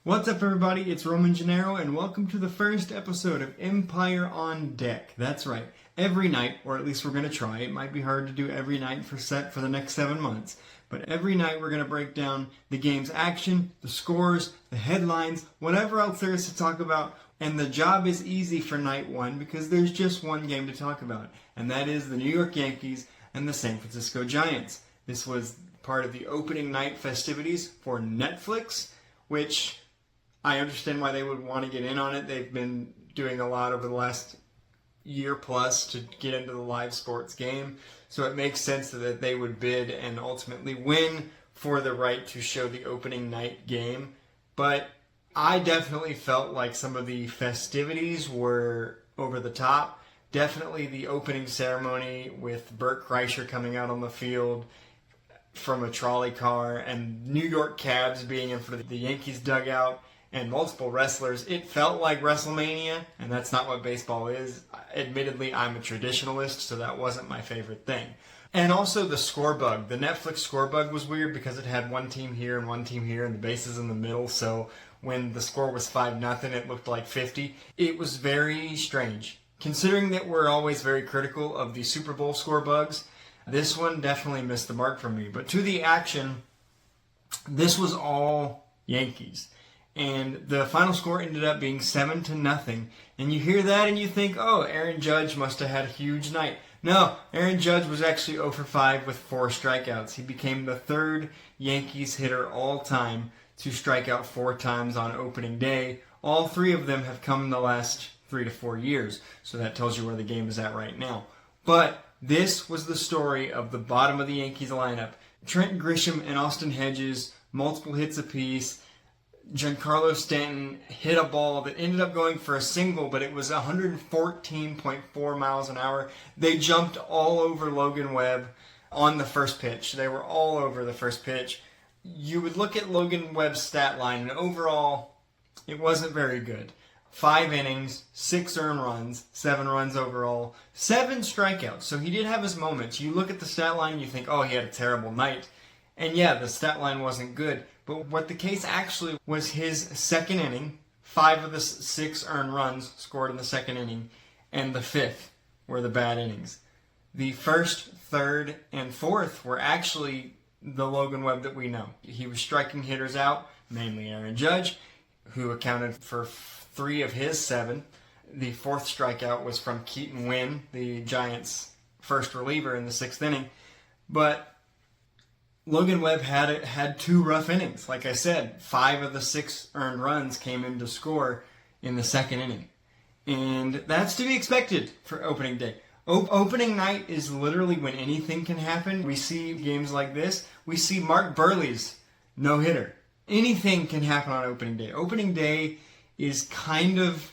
What's up, everybody? It's Roman Gennaro, and welcome to the first episode of Empire on Deck. That's right. Every night, or at least we're going to try. It might be hard to do every night for the next 7 months. But every night we're going to break down the game's action, the scores, the headlines, whatever else there is to talk about. And the job is easy for night one because there's just one game to talk about. And that is the New York Yankees and the San Francisco Giants. This was part of the opening night festivities for Netflix, which I understand why they would want to get in on it. They've been doing a lot over the last year plus to get into the live sports game. So it makes sense that they would bid and ultimately win for the right to show the opening night game. But I definitely felt like some of the festivities were over the top. Definitely the opening ceremony with Bert Kreischer coming out on the field from a trolley car and New York cabs being in front of the Yankees dugout and multiple wrestlers. It felt like WrestleMania, and that's not what baseball is. Admittedly, I'm a traditionalist, so that wasn't my favorite thing. And also the score bug. The Netflix score bug was weird because it had one team here and one team here and the bases in the middle, so when the score was 5-0, it looked like 50. It was very strange. Considering that we're always very critical of the Super Bowl score bugs, this one definitely missed the mark for me. But to the action, this was all Yankees. And the final score ended up being 7-0. And you hear that and you think, oh, Aaron Judge must have had a huge night. No, Aaron Judge was actually 0 for 5 with 4 strikeouts. He became the third Yankees hitter all time to strike out 4 times on opening day. All 3 of them have come in the last 3 to 4 years. So that tells you where the game is at right now. But this was the story of the bottom of the Yankees lineup. Trent Grisham and Austin Hedges, multiple hits apiece. Giancarlo Stanton hit a ball that ended up going for a single, but it was 114.4 miles an hour. They jumped all over Logan Webb on the first pitch. They were all over the first pitch. You would look at Logan Webb's stat line, and overall, it wasn't very good. 5 innings, 6 earned runs, 7 runs overall, 7 strikeouts. So he did have his moments. You look at the stat line, you think, oh, he had a terrible night. And yeah, the stat line wasn't good. But what the case actually was his second inning, 5 of the 6 earned runs scored in the second inning, and the 5th were the bad innings. The first, third, and fourth were actually the Logan Webb that we know. He was striking hitters out, mainly Aaron Judge, who accounted for 3 of his 7. The 4th strikeout was from Keaton Wynn, the Giants' first reliever in the 6th inning. But Logan Webb had 2 rough innings. Like I said, 5 of the 6 earned runs came in to score in the second inning. And that's to be expected for opening day. Opening night is literally when anything can happen. We see games like this. We see Mark Burley's no-hitter. Anything can happen on opening day. Opening day is kind of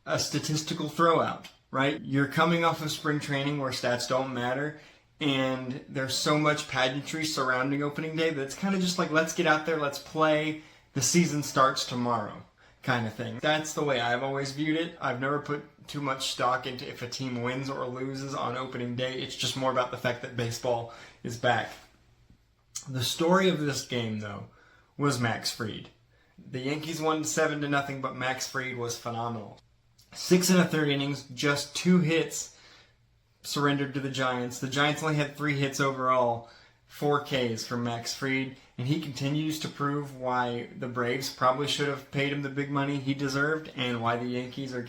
a statistical throwout, right? You're coming off of spring training where stats don't matter. And there's so much pageantry surrounding opening day that it's kind of just like, let's get out there, let's play, the season starts tomorrow kind of thing. That's the way I've always viewed it. I've never put too much stock into if a team wins or loses on opening day. It's just more about the fact that baseball is back. The story of this game, though, was Max Fried. The Yankees won 7-0, but Max Fried was phenomenal. 6 1/3 innings, just 2 hits surrendered to the Giants. The Giants only had 3 hits overall, 4 Ks from Max Fried, and he continues to prove why the Braves probably should have paid him the big money he deserved and why the Yankees are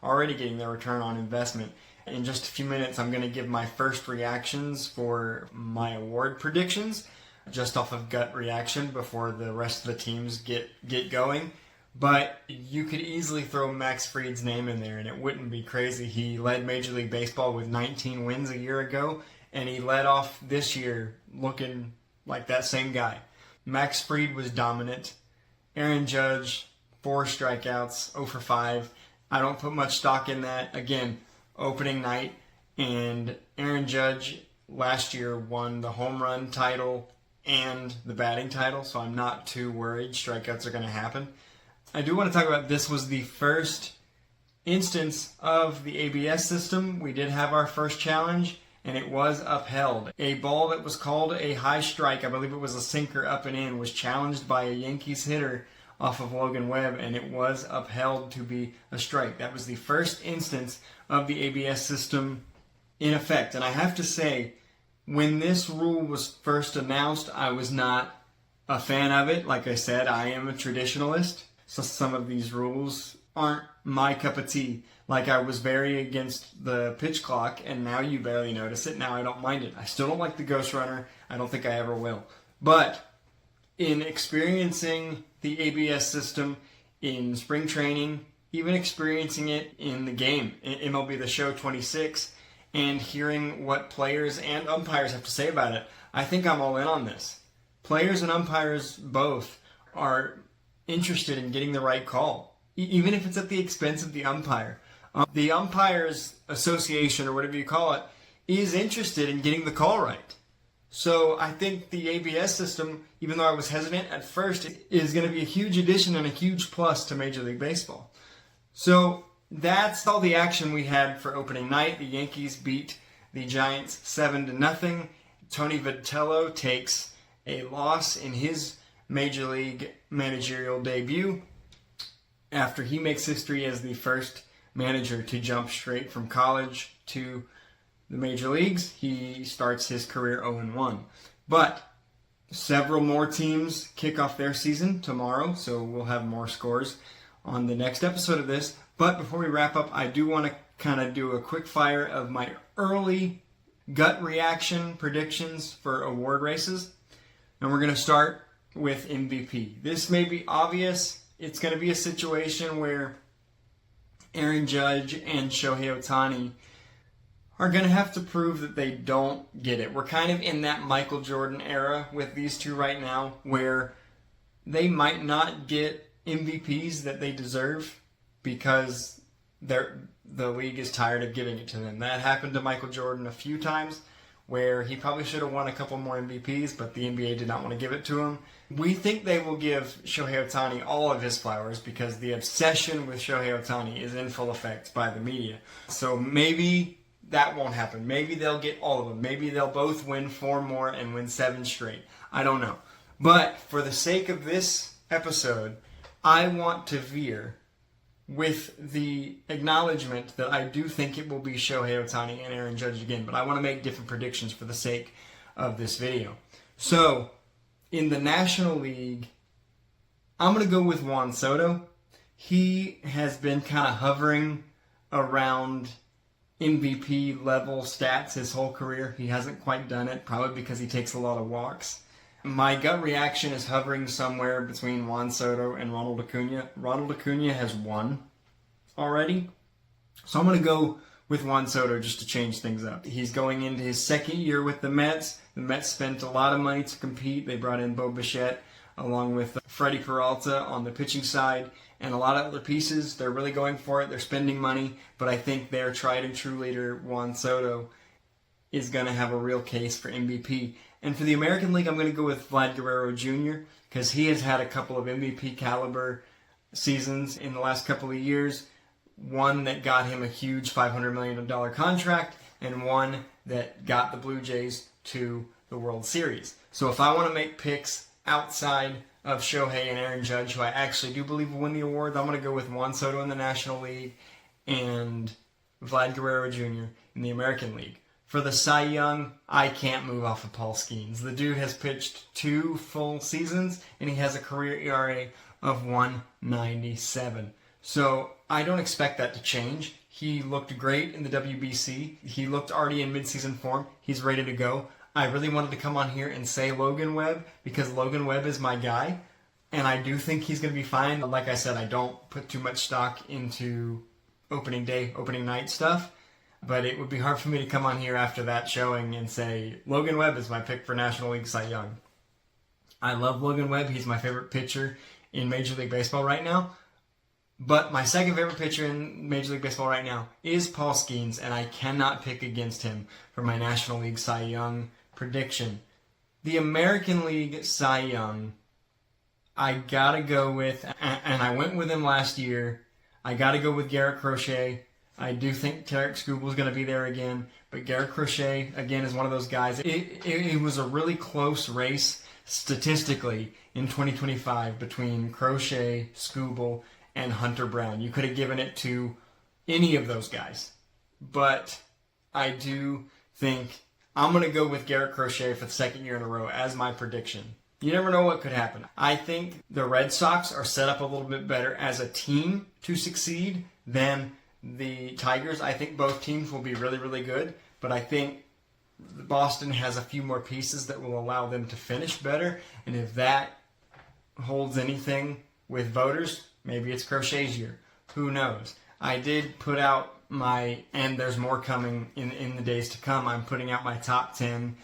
already getting their return on investment. In just a few minutes, I'm going to give my first reactions for my award predictions, just off of gut reaction before the rest of the teams get going. But you could easily throw Max Fried's name in there and it wouldn't be crazy. He led Major League Baseball with 19 wins a year ago, and he led off this year looking like that same guy. Max Fried was dominant. Aaron Judge, 4 strikeouts, 0 for 5. I don't put much stock in that. Again, opening night, and Aaron Judge last year won the home run title and the batting title, so I'm not too worried strikeouts are going to happen. I do want to talk about this was the first instance of the ABS system. We did have our first challenge, and it was upheld. A ball that was called a high strike, I believe it was a sinker up and in, was challenged by a Yankees hitter off of Logan Webb, and it was upheld to be a strike. That was the first instance of the ABS system in effect. And I have to say, when this rule was first announced, I was not a fan of it. Like I said, I am a traditionalist, so some of these rules aren't my cup of tea. Like, I was very against the pitch clock, and now you barely notice it. Now I don't mind it. I still don't like the ghost runner. I don't think I ever will. But in experiencing the ABS system in spring training, even experiencing it in the game, in MLB The Show 26, and hearing what players and umpires have to say about it, I think I'm all in on this. Players and umpires both are interested in getting the right call, even if it's at the expense of the umpire. The Umpires Association, or whatever you call it, is interested in getting the call right. So I think the ABS system, even though I was hesitant at first, is going to be a huge addition and a huge plus to Major League Baseball. So that's all the action we had for opening night. The Yankees beat the Giants 7-0. Tony Vitello takes a loss in his Major League managerial debut after he makes history as the first manager to jump straight from college to the major leagues. He starts his career 0-1. But several more teams kick off their season tomorrow, so we'll have more scores on the next episode of this. But before we wrap up, I do want to kind of do a quick fire of my early gut reaction predictions for award races. And we're going to start with MVP. This may be obvious. It's going to be a situation where Aaron Judge and Shohei Ohtani are going to have to prove that they don't get it. We're kind of in that Michael Jordan era with these two right now, where they might not get MVPs that they deserve because the league is tired of giving it to them. That happened to Michael Jordan a few times, where he probably should have won a couple more MVPs, but the NBA did not want to give it to him. We think they will give Shohei Ohtani all of his flowers because the obsession with Shohei Ohtani is in full effect by the media. So maybe that won't happen. Maybe they'll get all of them. Maybe they'll both win 4 more and win 7 straight. I don't know. But for the sake of this episode, I want to veer with the acknowledgement that I do think it will be Shohei Ohtani and Aaron Judge again, but I want to make different predictions for the sake of this video. So, in the National League, I'm going to go with Juan Soto. He has been kind of hovering around MVP level stats his whole career. He hasn't quite done it, probably because he takes a lot of walks. My gut reaction is hovering somewhere between Juan Soto and Ronald Acuna. Ronald Acuna has won already, so I'm going to go with Juan Soto just to change things up. He's going into his second year with the Mets. The Mets spent a lot of money to compete. They brought in Bo Bichette along with Freddie Peralta on the pitching side and a lot of other pieces. They're really going for it. They're spending money, but I think their tried and true leader, Juan Soto, is going to have a real case for MVP. And for the American League, I'm going to go with Vlad Guerrero Jr. because he has had a couple of MVP caliber seasons in the last couple of years. One that got him a huge $500 million contract, and one that got the Blue Jays to the World Series. So if I want to make picks outside of Shohei and Aaron Judge, who I actually do believe will win the award, I'm going to go with Juan Soto in the National League and Vlad Guerrero Jr. in the American League. For the Cy Young, I can't move off of Paul Skeens. The dude has pitched 2 full seasons, and he has a career ERA of 1.97. So I don't expect that to change. He looked great in the WBC. He looked already in midseason form. He's ready to go. I really wanted to come on here and say Logan Webb because Logan Webb is my guy, and I do think he's going to be fine. Like I said, I don't put too much stock into opening day, opening night stuff, but it would be hard for me to come on here after that showing and say Logan Webb is my pick for National League Cy Young. I love Logan Webb. He's my favorite pitcher in Major League Baseball right now. But my second favorite pitcher in Major League Baseball right now is Paul Skeens, and I cannot pick against him for my National League Cy Young prediction. The American League Cy Young, I gotta go with, and I went with him last year, I gotta go with Garrett Crochet. I do think Tarek Skubal is going to be there again, but Garrett Crochet, again, is one of those guys. It was a really close race statistically in 2025 between Crochet, Skubal, and Hunter Brown. You could have given it to any of those guys. But I do think I'm going to go with Garrett Crochet for the second year in a row as my prediction. You never know what could happen. I think the Red Sox are set up a little bit better as a team to succeed than the Tigers. I think both teams will be really, really good, but I think Boston has a few more pieces that will allow them to finish better, and if that holds anything with voters, maybe it's Crochet's year. Who knows? I did put out and there's more coming in the days to come. I'm putting out my top 10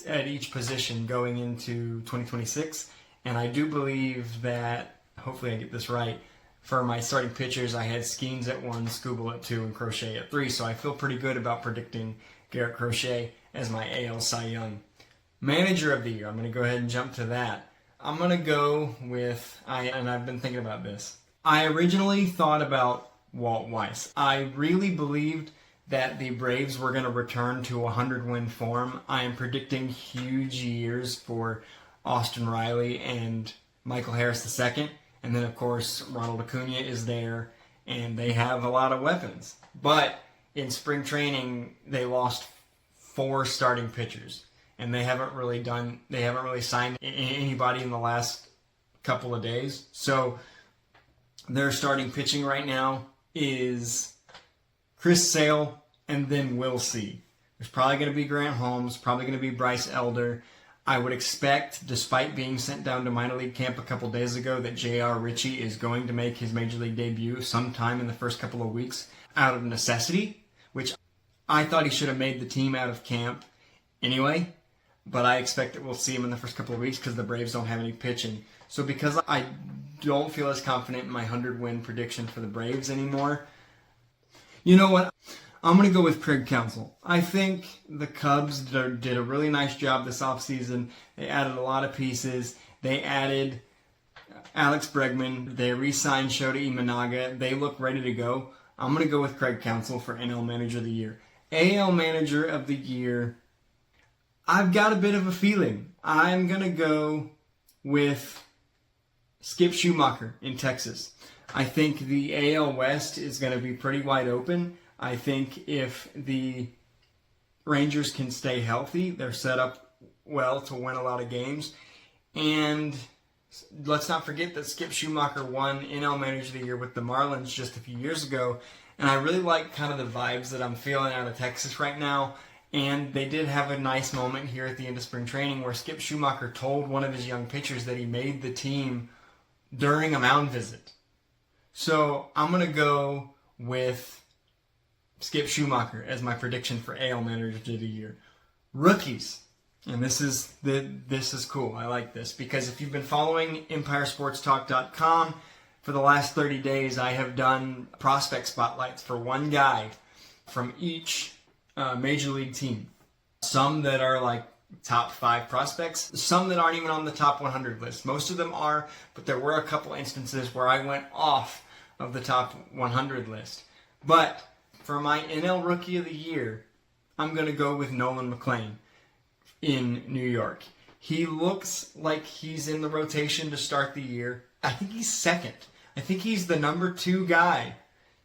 at each position going into 2026, and I do believe that, hopefully I get this right, for my starting pitchers, I had Skeens at 1, Skubal at 2, and Crochet at 3, so I feel pretty good about predicting Garrett Crochet as my AL Cy Young. Manager of the year, I'm going to go ahead and jump to that. I'm going to go with, and I've been thinking about this. I originally thought about Walt Weiss. I really believed that the Braves were going to return to 100-win form. I am predicting huge years for Austin Riley and Michael Harris II. And then, of course, Ronald Acuna is there, and they have a lot of weapons. But in spring training, they lost 4 starting pitchers, and they haven't really signed anybody in the last couple of days. So their starting pitching right now is Chris Sale and then Will C. There's probably going to be Grant Holmes, probably going to be Bryce Elder. I would expect, despite being sent down to minor league camp a couple days ago, that J.R. Ritchie is going to make his major league debut sometime in the first couple of weeks out of necessity, which I thought he should have made the team out of camp anyway, but I expect that we'll see him in the first couple of weeks because the Braves don't have any pitching. So because I don't feel as confident in my 100-win prediction for the Braves anymore, you know what? I'm going to go with Craig Counsell. I think the Cubs did a really nice job this offseason. They added a lot of pieces. They added Alex Bregman. They re-signed Shota Imanaga. They look ready to go. I'm going to go with Craig Counsell for NL Manager of the Year. AL Manager of the Year, I've got a bit of a feeling. I'm going to go with Skip Schumacher in Texas. I think the AL West is going to be pretty wide open. I think if the Rangers can stay healthy, they're set up well to win a lot of games. And let's not forget that Skip Schumacher won NL Manager of the Year with the Marlins just a few years ago. And I really like kind of the vibes that I'm feeling out of Texas right now. And they did have a nice moment here at the end of spring training where Skip Schumacher told one of his young pitchers that he made the team during a mound visit. So I'm going to go with Skip Schumacher as my prediction for AL Manager of the Year. Rookies. And this is cool. I like this because if you've been following EmpireSportsTalk.com for the last 30 days, I have done prospect spotlights for one guy from each major league team. Some that are like top 5 prospects, some that aren't even on the top 100 list. Most of them are, but there were a couple instances where I went off of the top 100 list. But for my NL Rookie of the Year, I'm going to go with Nolan McLean in New York. He looks like he's in the rotation to start the year. I think he's second. I think he's the number 2 guy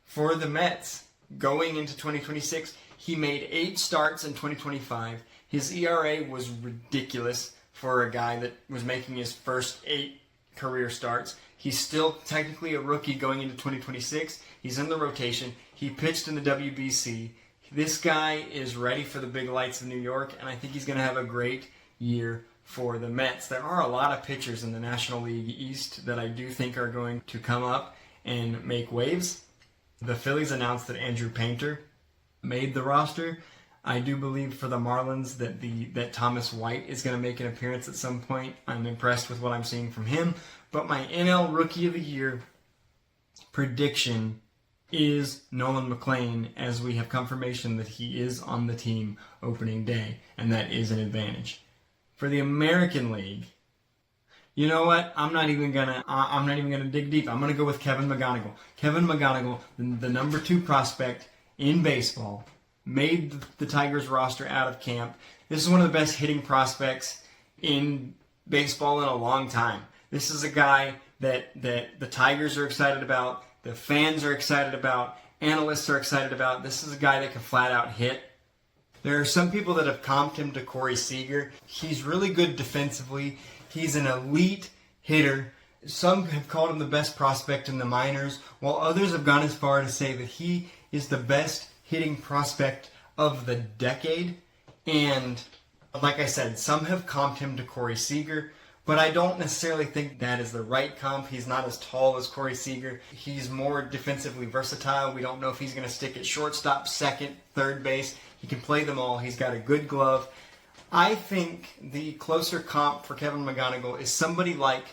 for the Mets going into 2026. He made 8 starts in 2025. His ERA was ridiculous for a guy that was making his first 8 career starts. He's still technically a rookie going into 2026. He's in the rotation. He pitched in the WBC. This guy is ready for the big lights of New York, and I think he's going to have a great year for the Mets. There are a lot of pitchers in the National League East that I do think are going to come up and make waves. The Phillies announced that Andrew Painter made the roster. I do believe for the Marlins that Thomas White is going to make an appearance at some point. I'm impressed with what I'm seeing from him. But my NL Rookie of the Year prediction is Nolan McLean, as we have confirmation that he is on the team opening day, and that is an advantage. For the American League, you know what? I'm not even gonna dig deep. I'm gonna go with Kevin McGonigal. Kevin McGonigal, the number 2 prospect in baseball, made the Tigers roster out of camp. This is one of the best hitting prospects in baseball in a long time. This is a guy that the Tigers are excited about, the fans are excited about, analysts are excited about. This is a guy that can flat out hit. There are some people that have comped him to Corey Seager. He's really good defensively. He's an elite hitter. Some have called him the best prospect in the minors, while others have gone as far to say that he is the best hitting prospect of the decade. And like I said, some have comped him to Corey Seager, but I don't necessarily think that is the right comp. He's not as tall as Corey Seager. He's more defensively versatile. We don't know if he's going to stick at shortstop, second, third base. He can play them all. He's got a good glove. I think the closer comp for Kevin McGonigal is somebody like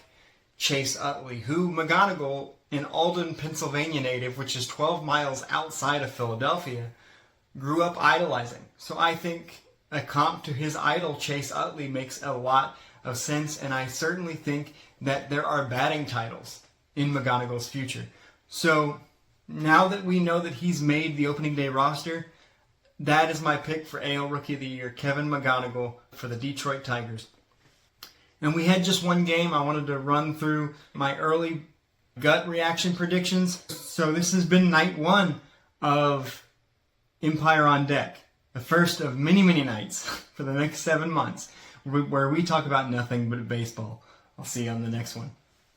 Chase Utley, who McGonigal, an Alden, Pennsylvania native, which is 12 miles outside of Philadelphia, grew up idolizing. So I think a comp to his idol, Chase Utley, makes a lot of sense, and I certainly think that there are batting titles in McGonigal's future. So now that we know that he's made the opening day roster, that is my pick for AL Rookie of the Year, Kevin McGonigal for the Detroit Tigers. And we had just one game. I wanted to run through my early gut reaction predictions. So this has been night one of Empire on Deck, the first of many, many nights for the next 7 months, where we talk about nothing but baseball. I'll see you on the next one.